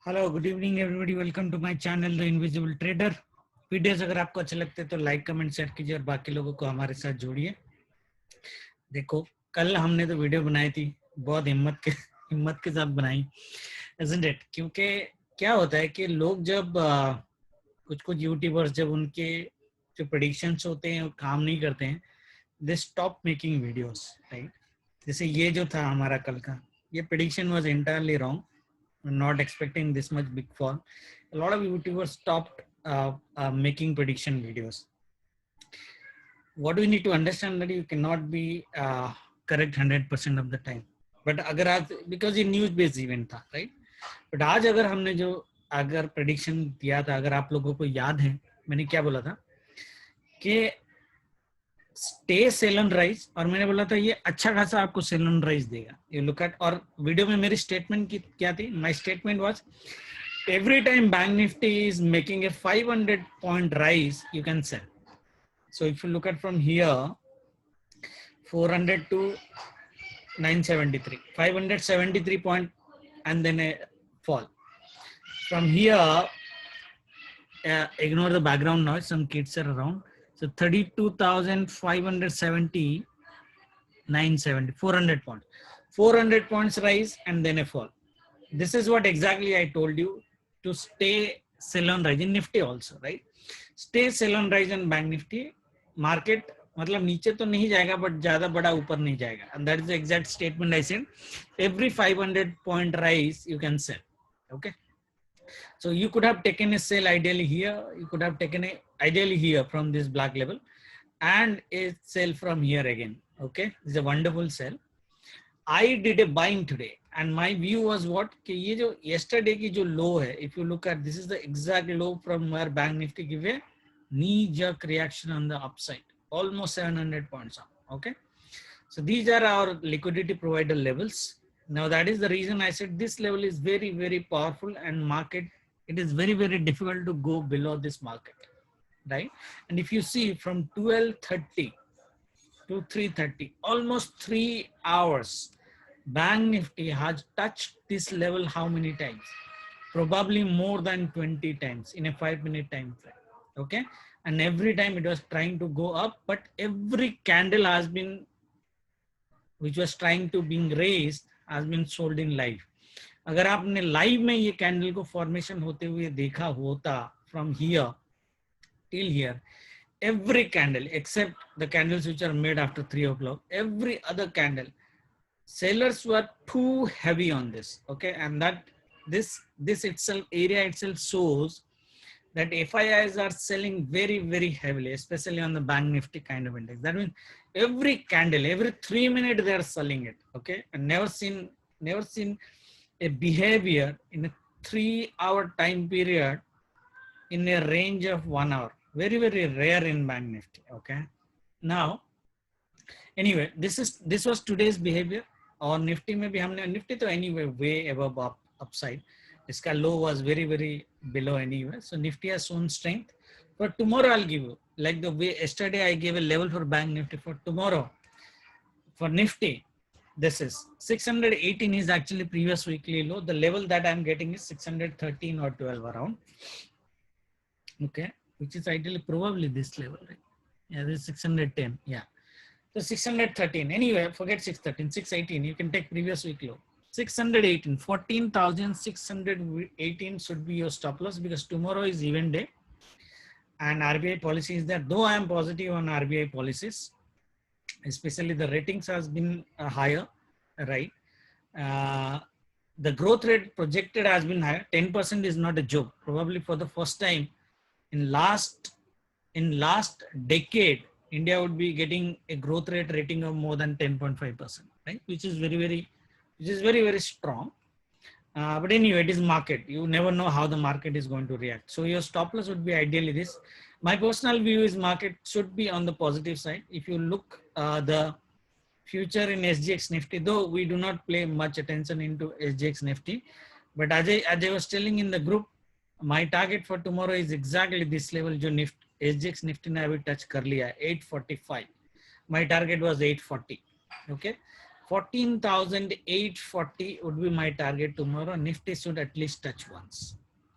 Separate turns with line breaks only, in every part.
Hello good evening everybody, welcome to my channel the invisible trader. Videos अगर आपको अच्छे लगते हैं तो लाइक कमेंट शेयर कीजिए और बाकी लोगों को हमारे साथ जोड़िए। देखो, कल हमने तो वीडियो बनाई थी, बहुत हिम्मत के साथ बनाई, isn't it? क्योंकि क्या होता है कि लोग जब कुछ यूट्यूबर्स जब उनके जो प्रेडिक्शंस होते हैं वो काम नहीं करते हैं, they stop making videos, right? जैसे ये जो था हमारा कल का, ये prediction was entirely wrong, not expecting this much big fall. A lot of YouTubers stopped making prediction videos. What we need to understand that you cannot be correct 100% of the time. But अगर आज, because ये news based event था, right? But आज अगर हमने जो अगर prediction दिया था, अगर आप लोगों को याद है मैंने क्या बोला था कि स्टे सेल ऑन राइज, और मैंने बोला था ये अच्छा खासा आपको सेल ऑन राइज देगा। यू लुक एट, और वीडियो में मेरी स्टेटमेंट की क्या थी? My statement was every time bank nifty is making a 500 point rise, you can sell. So if you look at from here 400 to 973, 573 point, and then a fall from here. Ignore the background noise, some kids are around. So 32,570, 970, 400 points, 400 points rise and then a fall. This is what exactly I told you, to stay sell on rise in Nifty also, right? Stay sell on rise and Bank Nifty. Market मतलब नीचे तो नहीं जाएगा but ज्यादा बड़ा ऊपर नहीं जाएगा, and that is the exact statement I said. Every 500 point rise you can sell. Okay, so you could have taken a sell ideally here, you could have taken a ideally here from this black level and a sell from here again. Okay, this is a wonderful sell. I did a buying today and my view was what कि ये जो yesterday की जो low है, if you look at, this is the exact low from where Bank Nifty give a knee jerk reaction on the upside, almost 700 points up. Okay, so these are our liquidity provider levels. Now that is the reason I said this level is very, very powerful, and market, it is very, very difficult to go below this market, right? And if you see from 12:30 to 3:30, almost 3 hours, Bank Nifty has touched this level how many times? Probably more than 20 times in a 5-minute time frame. Okay, and every time it was trying to go up, but every candle has been, which was trying to being raised, has been sold in live. अगर आपने live में ये candle को formation होते हुए देखा होता from here till here, every candle except the candles which are made after 3 o'clock, every other candle, sellers were too heavy on this. Okay, and that this itself, area itself, shows that FIIs are selling very, very heavily, especially on the Bank Nifty kind of index. That means every candle, every 3 minutes they are selling it. Okay, and never seen a behavior in a 3-hour time period in a range of 1 hour. Very, very rare in Bank Nifty. Okay, now anyway, this was today's behavior. और Nifty में भी हमने, Nifty तो anyway way above upside, इसका low was very, very below anyway, so Nifty has shown strength. For tomorrow I'll give you, like the way yesterday I gave a level for Bank Nifty, for tomorrow for Nifty, this is 618 is actually previous weekly low. The level that I'm getting is 613 or 12 around. Okay, which is ideally probably this level, right? Yeah, this is 610. Yeah, so 613. Anyway, forget 613, 618. You can take previous week low. 618, 14,618 should be your stop loss, because tomorrow is event day and RBI policy is there. Though I am positive on RBI policies, especially the ratings has been higher, right? The growth rate projected has been higher. 10% is not a joke. Probably for the first time in last decade, India would be getting a growth rate rating of more than 10.5%, right? Which is very, very strong. But anyway, it is market. You never know how the market is going to react. So your stop loss would be ideally this. My personal view is market should be on the positive side. If you look the future in SGX Nifty, though we do not pay much attention into SGX Nifty, but as I was telling in the group, my target for tomorrow is exactly this level. जो Nifty, SGX Nifty ने अभी touch कर लिया है 845. My target was 840. Okay, 14,840 would be my target tomorrow. Nifty should at least touch once.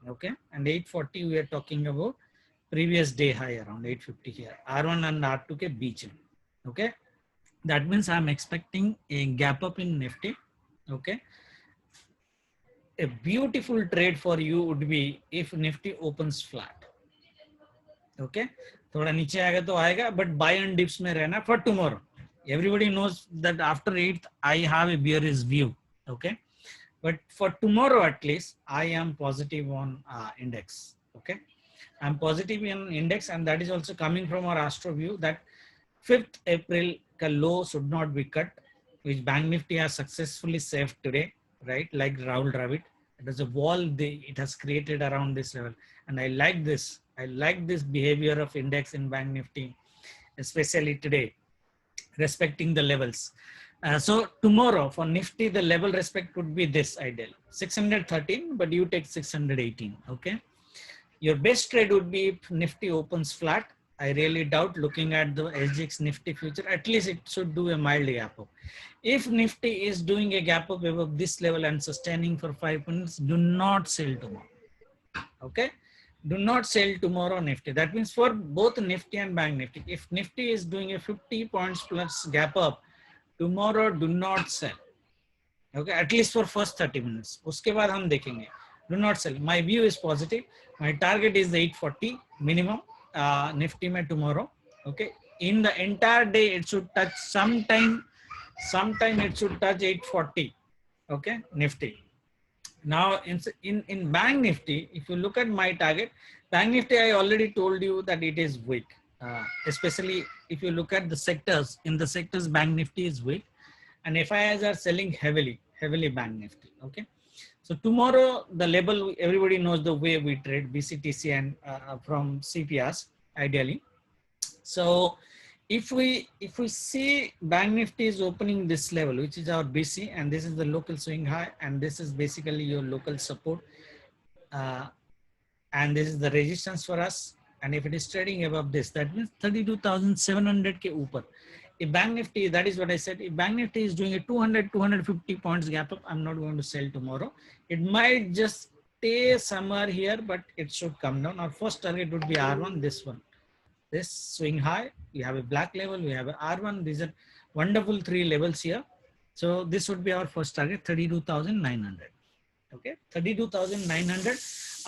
Okay, and 840 we are talking about previous day high around 850 here. R1 and R2 ke beach. Okay, that means I'm expecting a gap up in Nifty. Okay, a beautiful trade for you would be if Nifty opens flat. Okay, थोड़ा नीचे आएगा तो आएगा, but buy and dips में रहना for tomorrow. Everybody knows that after 8th I have a bearish view. Okay, but for tomorrow at least I am positive on index. Okay, I'm positive in index, and that is also coming from our astro view that 5th April ka low should not be cut, which Bank Nifty has successfully saved today, right? Like Rahul Dravid, it is a wall it has created around this level, and I like this. I like this behavior of index in Bank Nifty, especially today, respecting the levels. So tomorrow for Nifty, the level respect would be this ideal 613, but you take 618. Okay, your best trade would be if Nifty opens flat. I really doubt, looking at the SGX Nifty future, at least it should do a mild gap up. If Nifty is doing a gap up above this level and sustaining for 5 minutes, do not sell tomorrow. Okay, do not sell tomorrow Nifty. That means for both Nifty and Bank Nifty, if Nifty is doing a 50 points plus gap up, tomorrow do not sell. Okay, at least for first 30 minutes. Uske baad hum dekhenge. Do not sell. My view is positive. My target is the 840 minimum. Nifty mein tomorrow. Okay, in the entire day it should touch sometime it should touch 840. Okay, Nifty. Now in Bank Nifty, if you look at my target, Bank Nifty, I already told you that it is weak. Especially if you look at the sectors, in the sectors Bank Nifty is weak, and FIIs are selling heavily Bank Nifty. Okay, so tomorrow the level, everybody knows the way we trade BCTC and from CPRs ideally. So if we see Bank Nifty is opening this level, which is our BC, and this is the local swing high, and this is basically your local support, and this is the resistance for us. And if it is trading above this, that means 32,700 ke upar. If Bank Nifty, that is what I said, if Bank Nifty is doing a 200-250 points gap up, I'm not going to sell tomorrow. It might just stay somewhere here, but it should come down. Our first target would be R1, this one. This swing high, we have a black level, we have a R1. These are wonderful 3 levels here. So this would be our first target, 32,900. Okay, 32,900.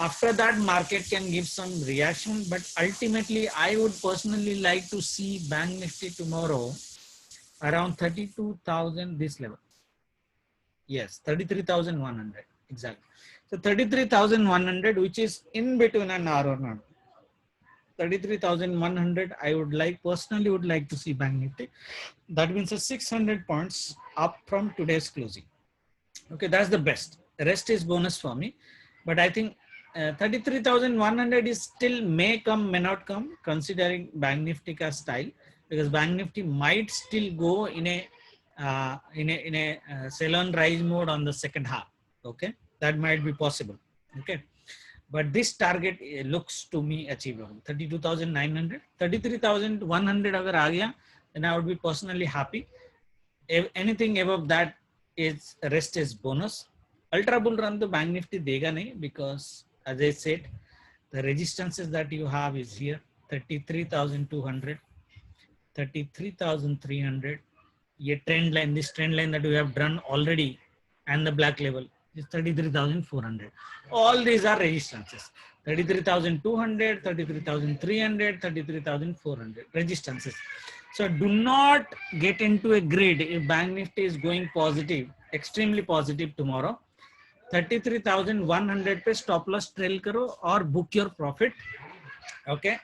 After that, market can give some reaction, but ultimately I would personally like to see Bank Nifty tomorrow around 32,000, this level. Yes, 33,100 exactly. So 33,100, which is in between an R or not. 33,100, I would like, personally would like to see Bank Nifty. That means a 600 points up from today's closing. Okay, that's the best. The rest is bonus for me. But I think 33,100 is still may come, may not come, considering Bank Nifty ka style, because Bank Nifty might still go in a sell on rise mode on the second half. Okay, that might be possible. Okay. But this target looks to me achievable. 32,900, 33,100 agar aa gaya, then I would be personally happy. If anything above that is rest is bonus. Ultra bull run the Bank Nifty dega nahi, because as I said, the resistances that you have is here 33,200, 33,300. Ye trend line, this trend line that we have done already, and the black level is 33,400. All these are resistances. 33,200, 33,300, 33,400 resistances. So do not get into a grid if Bank Nifty is going positive, extremely positive tomorrow. 33,100 पे stop loss trail करो or book your profit. Okay,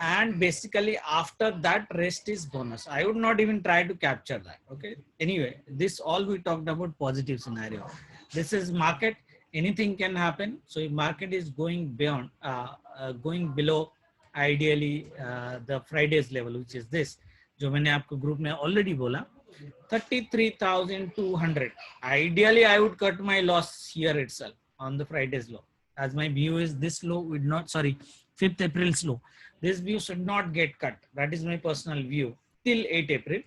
and basically after that rest is bonus. I would not even try to capture that. Okay, anyway, this all we talked about positive scenario. This is market, anything can happen. So if market is going beyond going below ideally the Friday's level, which is this, जो मैंने आपको group में already बोला, 33,200. Ideally I would cut my loss here itself on the Friday's low, as my view is this low would not, sorry, 5th April's low, this view should not get cut. That is my personal view till 8 April.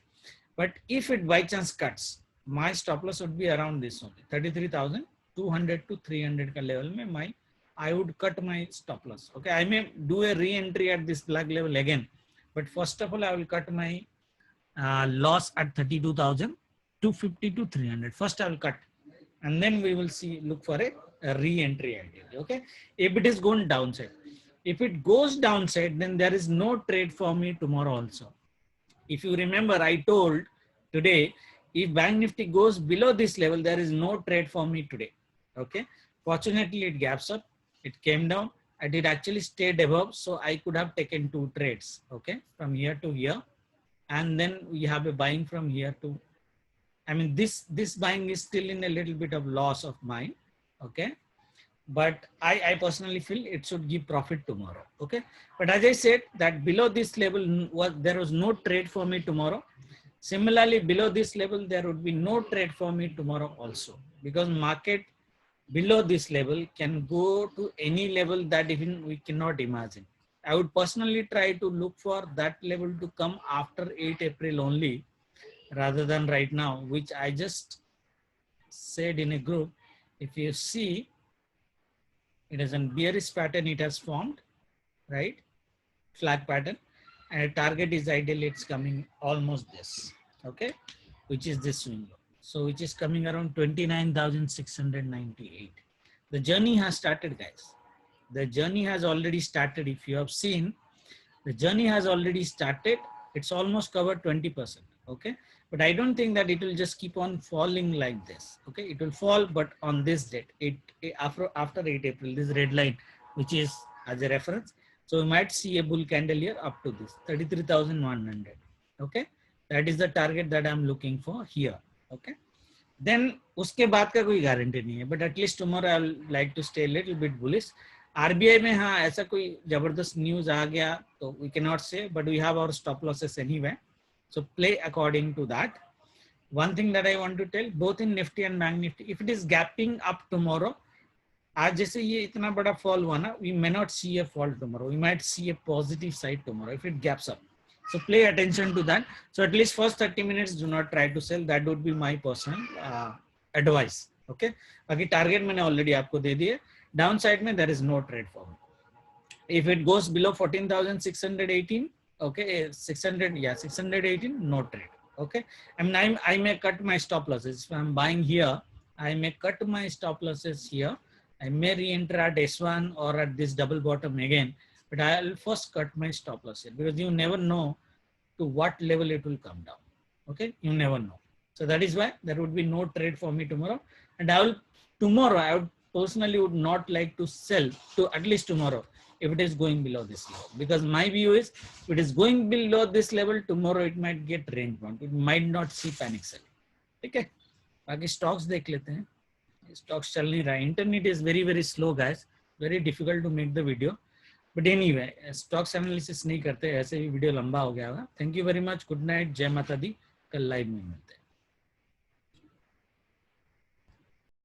But if it by chance cuts, my stop loss would be around this only, 33,200 to 300 ka level mein I would cut my stop loss. Okay, I may do a re-entry at this black level again, but first of all, I will cut my loss at 32,250 to 300. First, I will cut, and then we will see, look for a re-entry idea. Okay, if it is going downside, if it goes downside, then there is no trade for me tomorrow also. If you remember, I told today, if Bank Nifty goes below this level, there is no trade for me today. Okay. Fortunately, it gaps up, it came down, and it actually stayed above. So I could have taken 2 trades. Okay. From here to here. And then we have a buying from here to, I mean, this buying is still in a little bit of loss of mine. Okay. But I personally feel it should give profit tomorrow. Okay. But as I said that below this level, there was no trade for me tomorrow. Similarly, below this level, there would be no trade for me tomorrow also, because market below this level can go to any level that even we cannot imagine. I would personally try to look for that level to come after 8 April only, rather than right now, which I just said in a group. If you see, it is a bearish pattern it has formed, right? Flag pattern, and a target is ideally it's coming almost this, okay, which is this window. So which is coming around 29,698. The journey has started, guys. The journey has already started. If you have seen, the journey has already started. It's almost covered 20%. Okay. But I don't think that it will just keep on falling like this. Okay. It will fall, but on this date, after 8 April, this red line, which is as a reference. So we might see a bull candle here up to this 33,100. Okay. That is the target that I'm looking for here. Okay. Then उसके बाद का कोई guarantee नहीं है, but at least tomorrow I will like to stay a little bit bullish. RBI में हाँ ऐसा कोई जबरदस्त न्यूज आ गया तो we cannot say, but we have our stop losses anyway. So play according to that. One thing that I want to tell, both in Nifty and Bank Nifty, if it is gapping up tomorrow, आज जैसे ये इतना बड़ा fall हुआ ना, we may not see a fall tomorrow. We might see a positive side tomorrow if it gaps up. So play attention to that. So at least first 30 minutes, do not try to sell. That would be my personal advice. Okay. बाकी target मैंने already आपको दे दिए. Downside में there is no trade for me. If it goes below 14,618, okay, 618, no trade. Okay. I mean, I may cut my stop losses. If I'm buying here, I may cut my stop losses here. I may re-enter at S1 or at this double bottom again. But I'll first cut my stop loss here, because you never know to what level it will come down. Okay, you never know. So that is why there would be no trade for me tomorrow. And I would personally would not like to sell to at least tomorrow if it is going below this level, because my view is if it is going below this level tomorrow, it might get range bound. It might not see panic selling. Okay. बाकी stocks देख लेते हैं. Stocks चल नहीं रहा है. Internet is very, very slow, guys. Very difficult to make the video. But anyway, stocks analysis नहीं करते, ऐसे भी वीडियो लंबा हो गया होगा. Thank you very much. Good night. जय माता दी. कल लाइव में मिलते हैं.